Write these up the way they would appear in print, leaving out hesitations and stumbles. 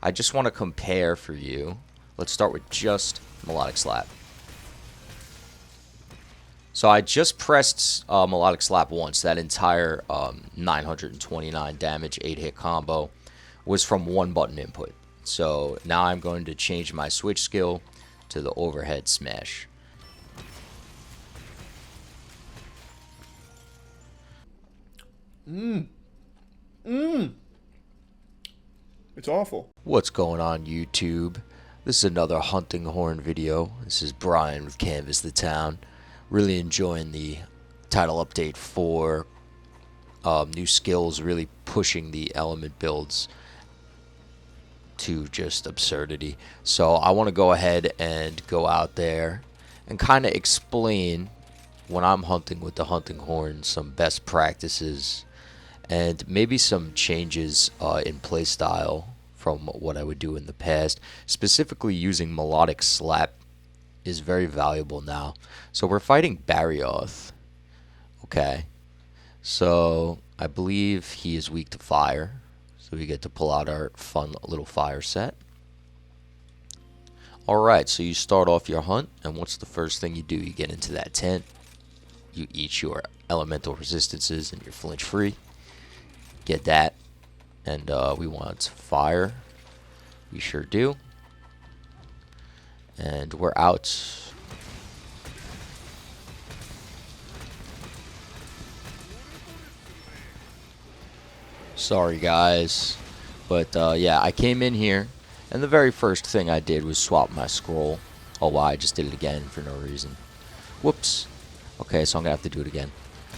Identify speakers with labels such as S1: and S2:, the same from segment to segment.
S1: I just want to compare for you. Let's start with just Melodic Slap. So I just pressed Melodic Slap once. That entire 929 damage 8-hit combo was from one button input. So now I'm going to change my switch skill to the overhead smash.
S2: It's awful.
S1: What's going on, YouTube? This is another hunting horn video. This is Brian with Canvas the Town. Really enjoying the title update for new skills, really pushing the element builds to just absurdity. So I want to go ahead and go out there and kind of explain, when I'm hunting with the hunting horn, some best practices and maybe some changes in playstyle from what I would do in the past. Specifically, using Melodic Slap is very valuable now. So we're fighting Barrioth. Okay. So I believe he is weak to fire. So we get to pull out our fun little fire set. Alright, so you start off your hunt, and what's the first thing you do? You get into that tent. You eat your elemental resistances and you're flinch free. Get that. And we want fire. We sure do. And we're out. Sorry guys, but yeah, I came in here and the very first thing I did was swap my scroll. Oh wow, I just did it again for no reason. Whoops. Okay, so I'm gonna have to do it again.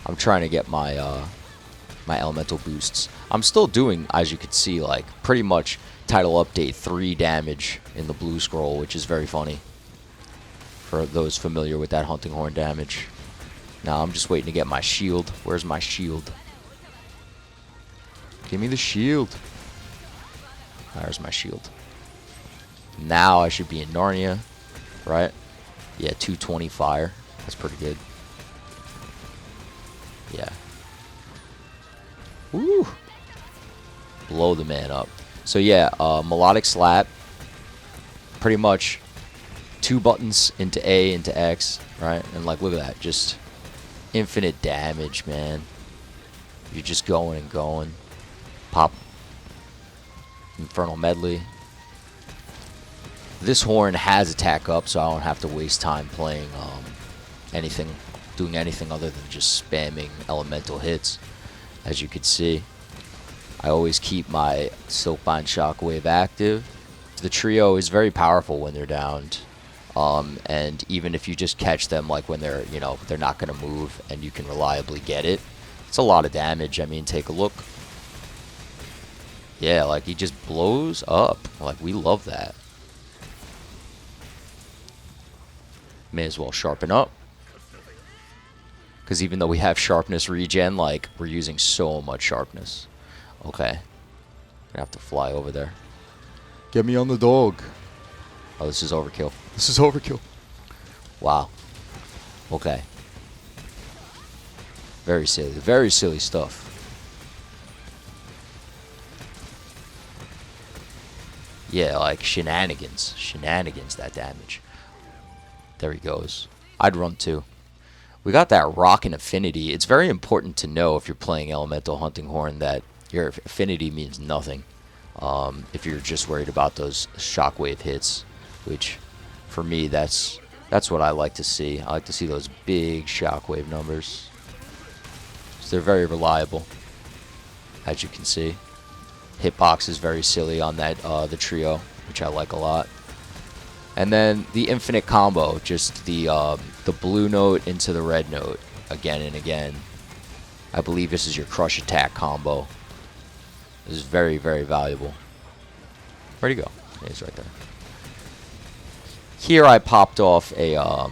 S1: I'm trying to get my my elemental boosts. I'm still doing, as you can see, like pretty much title update 3 damage in the blue scroll, which is very funny for those familiar with that hunting horn damage. Now I'm just waiting to get my shield. Where's my shield? Give me the shield. There's my shield. Now I should be in Narnia, right? Yeah, 220 fire. That's pretty good. Yeah. Woo! Blow the man up. So yeah, Melodic Slap. Pretty much 2 buttons into A, into X, right? And like, look at that. Just infinite damage, man. You're just going and going. Pop. Infernal Medley. This horn has attack up, so I don't have to waste time playing doing anything other than just spamming elemental hits. As you can see, I always keep my Silkbind Shockwave active. The trio is very powerful when they're downed, and even if you just catch them like when they're, you know, they're not going to move and you can reliably get it, it's a lot of damage. I mean, take a look. Yeah, like he just blows up. Like, we love that. May as well sharpen up. Because even though we have sharpness regen, like, we're using so much sharpness. Okay. Gonna have to fly over there. Get me on the dog. Oh, this is overkill. This is overkill. Wow. Okay. Very silly stuff. Yeah, like shenanigans. Shenanigans, that damage. There he goes. I'd run too. We got that rock and affinity. It's very important to know if you're playing Elemental Hunting Horn that your affinity means nothing. If you're just worried about those shockwave hits, which for me, that's what I like to see. I like to see those big shockwave numbers. So they're very reliable, as you can see. Hitbox is very silly on that the trio, which I like a lot. And then the infinite combo, just the blue note into the red note again and again. I believe this is your crush attack combo. This is very, very valuable. Where'd he go? Yeah, he's right there. Here I popped off a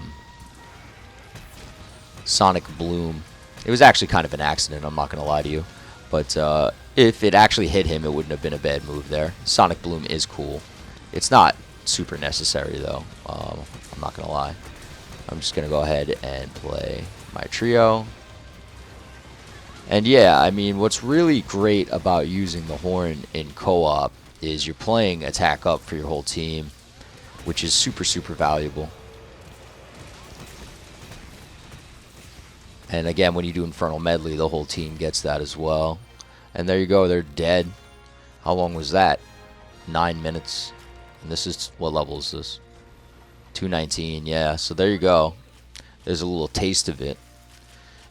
S1: Sonic Bloom. It was actually kind of an accident, I'm not going to lie to you. But if it actually hit him, it wouldn't have been a bad move there. Sonic Bloom is cool. It's not super necessary, though. I'm not going to lie. I'm just going to go ahead and play my trio. And yeah, I mean, what's really great about using the horn in co-op is you're playing attack up for your whole team, which is super, super valuable. And again, when you do Infernal Medley, the whole team gets that as well. And there you go, they're dead. How long was that? 9 minutes. And this is, what level is this? 219, yeah. So there you go. There's a little taste of it.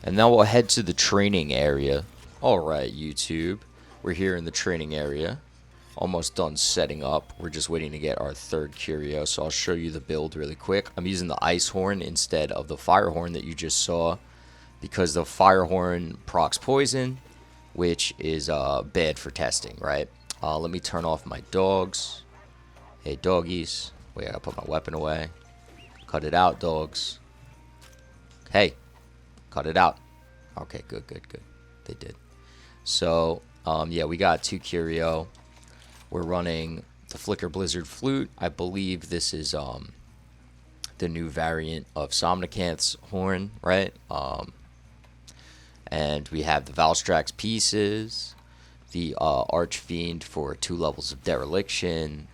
S1: And now we'll head to the training area. Alright, YouTube. We're here in the training area. Almost done setting up. We're just waiting to get our third curio. So I'll show you the build really quick. I'm using the ice horn instead of the fire horn that you just saw, because the fire horn procs poison, which is bad for testing, right? Let me turn off my dogs. Hey, doggies. Wait, I gotta put my weapon away. Cut it out, dogs. Hey, cut it out. Okay, good, good, good. They did. So, yeah, we got 2 curio. We're running the Flicker Blizzard Flute. I believe this is the new variant of Somnicanth's horn, right? And we have the valstrax pieces, the Archfiend for 2 levels of Dereliction.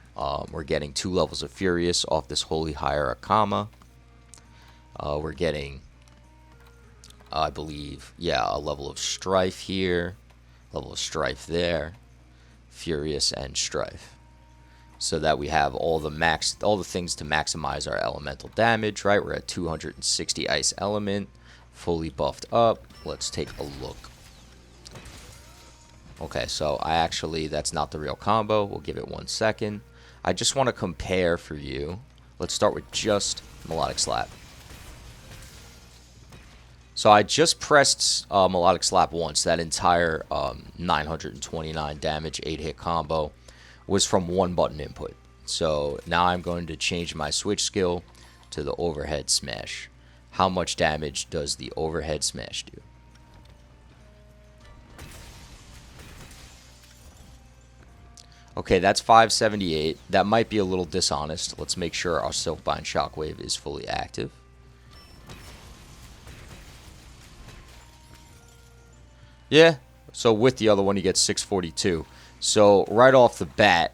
S1: We're getting 2 levels of Furious off this Holy Hierakama. We're getting, I believe, yeah, a level of Strife here, level of Strife there, Furious and Strife. So that we have all the things to maximize our elemental damage, right? We're at 260 ice element, fully buffed up. Let's take a look. Okay, so that's not the real combo. We'll give it 1 second. I just want to compare for you. Let's start with just Melodic Slap. So I just pressed Melodic Slap once. That entire 929 damage 8-hit combo was from 1 button input. So now I'm going to change my switch skill to the overhead smash. How much damage does the overhead smash do? Okay, that's 578. That might be a little dishonest. Let's make sure our Silkbind Shockwave is fully active. Yeah, so with the other one, you get 642. So right off the bat,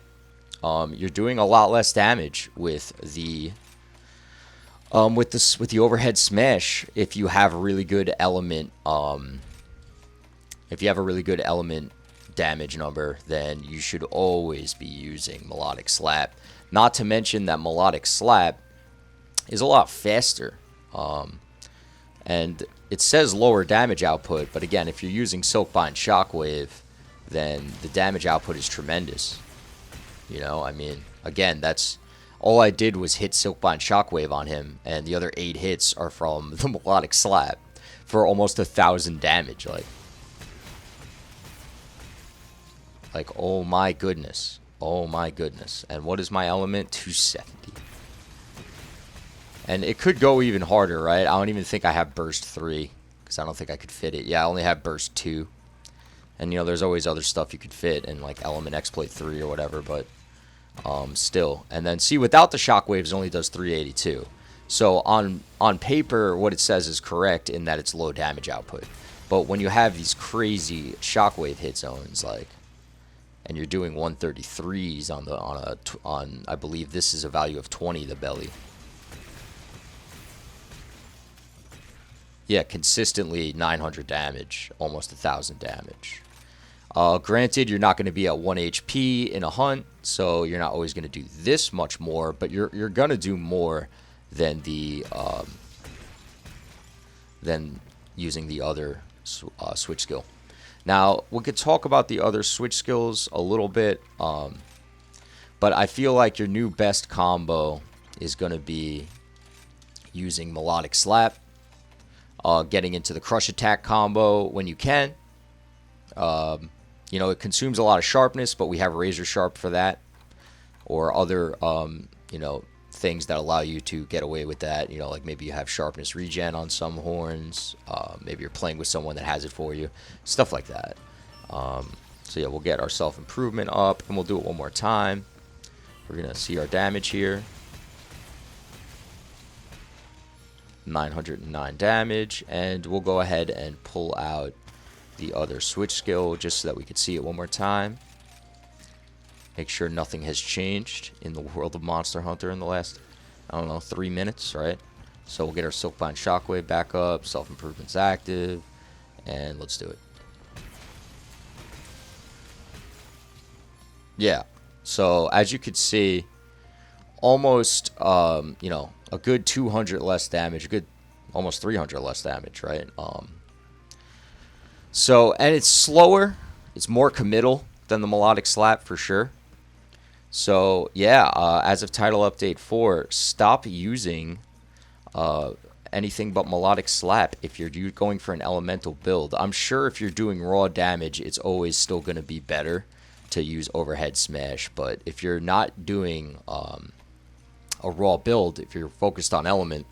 S1: you're doing a lot less damage with the overhead smash if you have a really good element. If you have a really good element damage number, then you should always be using Melodic Slap. Not to mention that Melodic Slap is a lot faster. And it says lower damage output, but again, if you're using Silkbind Shockwave, then the damage output is tremendous. You know, I mean, again, that's all I did was hit Silkbind Shockwave on him, and the other 8 hits are from the Melodic Slap for almost 1,000 damage. Like, oh my goodness. Oh my goodness. And what is my element? 270. And it could go even harder, right? I don't even think I have burst 3, because I don't think I could fit it. Yeah, I only have burst 2. And, you know, there's always other stuff you could fit in, like element exploit 3 or whatever, but still. And then, see, without the shockwaves, it only does 382. So on paper, what it says is correct in that it's low damage output. But when you have these crazy shockwave hit zones, like, and you're doing 133s on I believe this is a value of 20, the belly. Yeah, consistently 900 damage, almost 1,000 damage. Granted, you're not going to be at 1 HP in a hunt, so you're not always going to do this much more, but you're going to do more than the than using the other switch skill. Now, we could talk about the other switch skills a little bit, but I feel like your new best combo is going to be using Melodic Slap, getting into the Crush Attack combo when you can. You know, it consumes a lot of sharpness, but we have Razor Sharp for that, or other, you know, things that allow you to get away with that. You know, like maybe you have sharpness regen on some horns. Maybe you're playing with someone that has it for you. Stuff like that. So yeah, we'll get our self-improvement up, and we'll do it one more time. We're going to see our damage here. 909 damage, and we'll go ahead and pull out the other switch skill just so that we can see it one more time. Make sure nothing has changed in the world of Monster Hunter in the last, I don't know, 3 minutes, right? So we'll get our Silkbind Shockwave back up, self-improvement's active, and let's do it. Yeah, so as you could see, almost, you know, a good 200 less damage, a good almost 300 less damage, right? So, and it's slower, it's more committal than the Melodic Slap for sure. So, yeah, as of Title Update 4, stop using anything but Melodic Slap if you're going for an elemental build. I'm sure if you're doing raw damage, it's always still going to be better to use Overhead Smash. But if you're not doing a raw build, if you're focused on element,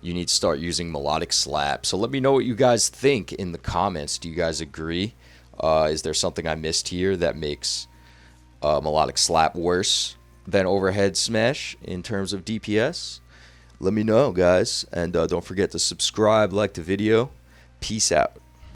S1: you need to start using Melodic Slap. So let me know what you guys think in the comments. Do you guys agree? Is there something I missed here that makes Melodic Slap worse than Overhead Smash in terms of DPS? Let me know, guys. And don't forget to subscribe, like the video. Peace out.